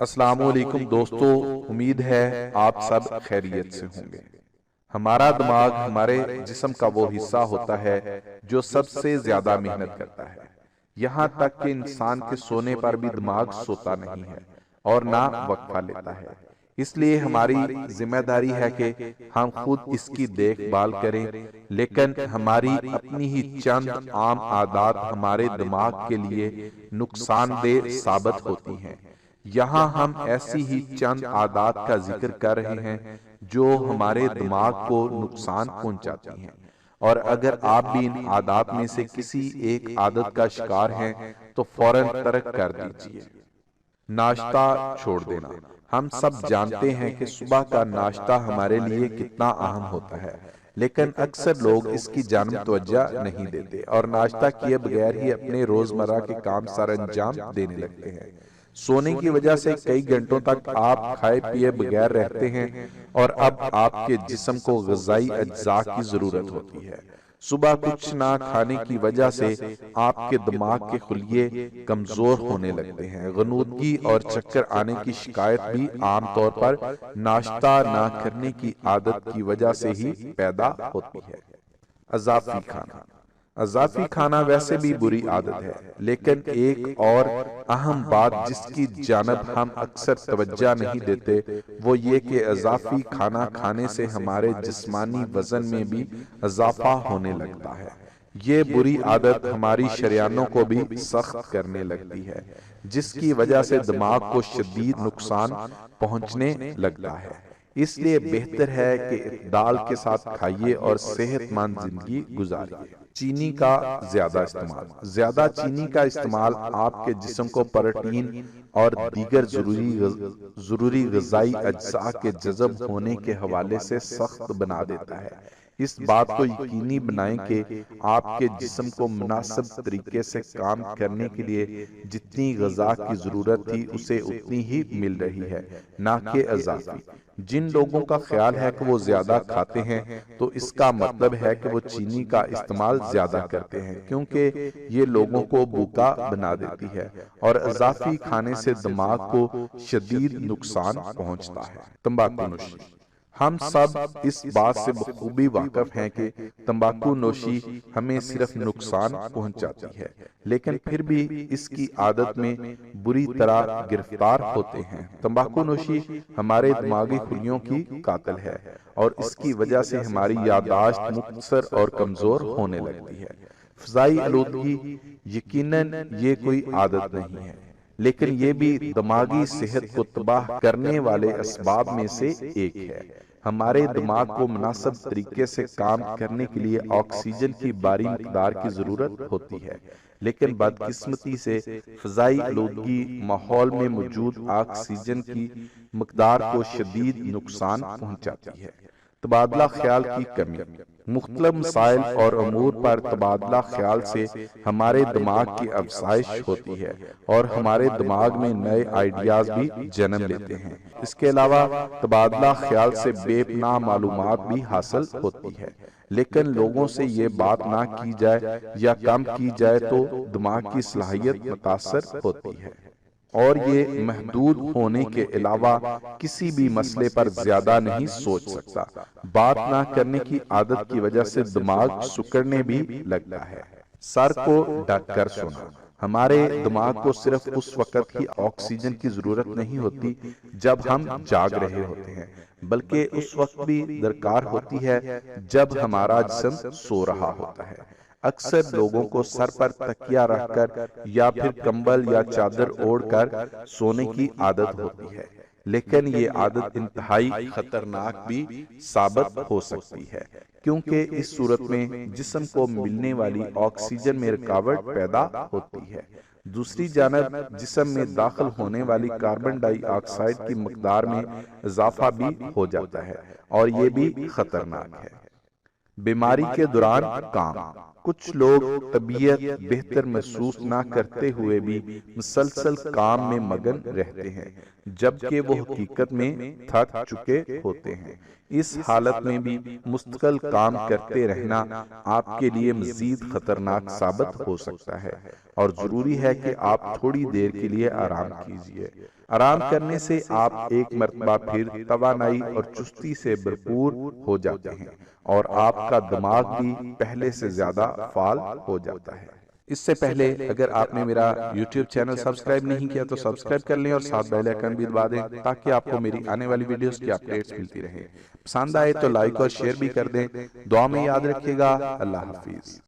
السلام علیکم دوستو، امید ہے آپ سب خیریت سے ہوں گے۔ ہمارا دماغ ہمارے جسم کا وہ حصہ ہوتا ہے جو سب سے زیادہ محنت کرتا ہے، یہاں تک کہ انسان کے سونے پر بھی دماغ سوتا نہیں ہے اور نہ وقفہ لیتا ہے۔ اس لیے ہماری ذمہ داری ہے کہ ہم خود اس کی دیکھ بھال کریں، لیکن ہماری اپنی ہی چند عام عادات ہمارے دماغ کے لیے نقصان دہ ثابت ہوتی ہیں۔ یہاں ہم ایسی ہی چند عادات کا ذکر کر رہے ہیں جو ہمارے دماغ کو نقصان پہنچاتی ہیں، اور اگر آپ بھی ان عادات میں سے کسی ایک عادت کا شکار ہیں تو فوراً ترک کر دیجئے۔ ناشتہ چھوڑ دینا۔ ہم سب جانتے ہیں کہ صبح کا ناشتہ ہمارے لیے کتنا اہم ہوتا ہے، لیکن اکثر لوگ اس کی جانب توجہ نہیں دیتے اور ناشتہ کیے بغیر ہی اپنے روزمرہ کے کام سر انجام دینے لگتے ہیں۔ سونے کی وجہ سے کئی گھنٹوں تک آپ کھائے پیے بغیر رہتے ہیں، اور اب آپ کے جسم کو غذائی اجزاء کی ضرورت ہوتی ہے۔ صبح کچھ نہ کھانے کی وجہ سے آپ کے دماغ کے خلیے کمزور ہونے لگتے ہیں۔ غنودگی اور چکر آنے کی شکایت بھی عام طور پر ناشتہ نہ کرنے کی عادت کی وجہ سے ہی پیدا ہوتی ہے۔ اضافی کھانا۔ اضافی کھانا ویسے بھی بری عادت ہے، لیکن ایک اور اہم بات جس کی جانب ہم اکثر توجہ نہیں دیتے وہ یہ کہ اضافی کھانا کھانے سے ہمارے جسمانی وزن میں بھی اضافہ ہونے لگتا ہے۔ یہ بری عادت ہماری شریانوں کو بھی سخت کرنے لگتی ہے، جس کی وجہ سے دماغ کو شدید نقصان پہنچنے لگتا ہے۔ اس لیے بہتر ہے کہ اعتدال کے ساتھ کھائیے اور صحت مند زندگی گزاریے۔ چینی کا زیادہ استعمال۔ زیادہ چینی کا استعمال آپ کے جسم کو پروٹین اور دیگر ضروری غذائی اجزاء کے جذب ہونے کے حوالے سے سخت بنا دیتا ہے۔ اس بات کو یقینی بنائیں کہ آپ کے جسم کو مناسب طریقے سے کام کرنے کے لیے جتنی غذا کی ضرورت تھی اسے اتنی ہی مل رہی ہے، نہ کہ اضافی۔ جن لوگوں کا خیال ہے کہ وہ زیادہ کھاتے ہیں تو اس کا مطلب ہے کہ وہ چینی کا استعمال زیادہ کرتے ہیں، کیونکہ یہ لوگوں کو بھوکا بنا دیتی ہے اور اضافی کھانے سے دماغ کو شدید نقصان پہنچتا ہے۔ تمباکو نوشی۔ ہم سب اس بات سے بخوبی واقف ہیں کہ تمباکو نوشی ہمیں صرف نقصان پہنچاتی ہے، لیکن پھر بھی اس کی عادت میں بری طرح گرفتار ہوتے ہیں۔ تمباکو نوشی ہمارے دماغی خلیوں کی قاتل ہے، اور اس کی وجہ سے ہماری یادداشت مختصر اور کمزور ہونے لگتی ہے۔ فضائی آلودگی۔ یقیناً یہ کوئی عادت نہیں ہے، لیکن یہ بھی دماغی صحت کو تباہ کرنے والے اسباب میں سے ایک ہے۔ ہمارے دماغ کو مناسب طریقے سے کام کرنے کے لیے آکسیجن کی بھاری مقدار کی ضرورت ہوتی ہے، لیکن بدقسمتی سے فضائی آلودگی ماحول میں موجود آکسیجن کی مقدار کو شدید نقصان پہنچاتی ہے۔ تبادلہ خیال کی کمی۔ مختلف مسائل اور امور پر تبادلہ خیال سے ہمارے دماغ کی افزائش ہوتی ہے اور ہمارے دماغ میں نئے آئیڈیاز بھی جنم لیتے ہیں۔ اس کے علاوہ تبادلہ خیال سے بے پناہ معلومات بھی حاصل ہوتی ہے، لیکن لوگوں سے یہ بات نہ کی جائے یا کم کی جائے تو دماغ کی صلاحیت متاثر ہوتی ہے، اور یہ محدود ہونے کے علاوہ کسی بھی مسئلے پر زیادہ نہیں سوچ سکتا۔ بات نہ کرنے کی عادت کی وجہ سے دماغ سکڑنے بھی لگتا ہے۔ سر کو ڈھک کر سونا۔ ہمارے دماغ کو صرف اس وقت ہی آکسیجن کی ضرورت نہیں ہوتی جب ہم جاگ رہے ہوتے ہیں، بلکہ اس وقت بھی درکار ہوتی ہے جب ہمارا جسم سو رہا ہوتا ہے۔ اکثر لوگوں کو سر پر تکیہ رکھ کر یا پھر کمبل یا چادر اوڑھ کر سونے کی عادت ہوتی ہے، لیکن یہ عادت انتہائی خطرناک بھی ثابت ہو سکتی ہے، کیونکہ اس صورت میں جسم کو ملنے والی آکسیجن میں رکاوٹ پیدا ہوتی ہے۔ دوسری جانب جسم میں داخل ہونے والی کاربن ڈائی آکسائیڈ کی مقدار میں اضافہ بھی ہو جاتا ہے، اور یہ بھی خطرناک ہے۔ بیماری کے دوران کام۔ کچھ لوگ طبیعت بہتر محسوس نہ کرتے ہوئے بھی مسلسل کام میں مگن رہتے ہیں، جبکہ وہ حقیقت میں تھک چکے ہوتے ہیں۔ اس حالت میں بھی مستقل کام کرتے رہنا آپ کے لیے مزید خطرناک ثابت ہو سکتا ہے، اور ضروری ہے کہ آپ تھوڑی دیر کے لیے آرام کیجیے۔ آرام کرنے سے آپ ایک مرتبہ پھر توانائی اور چستی سے بھرپور ہو جاتے ہیں، اور آپ کا دماغ بھی پہلے سے زیادہ فعال ہو جاتا ہے۔ اس سے پہلے اگر آپ نے میرا یوٹیوب چینل سبسکرائب نہیں کیا تو سبسکرائب کر لیں اور ساتھ بیل آئیکن بھی دبا دیں تاکہ آپ کو میری آنے والی ویڈیوز کی اپڈیٹس ملتی رہیں۔ پسند آئے تو لائک اور شیئر بھی کر دیں۔ دعا میں یاد رکھیے گا۔ اللہ حافظ۔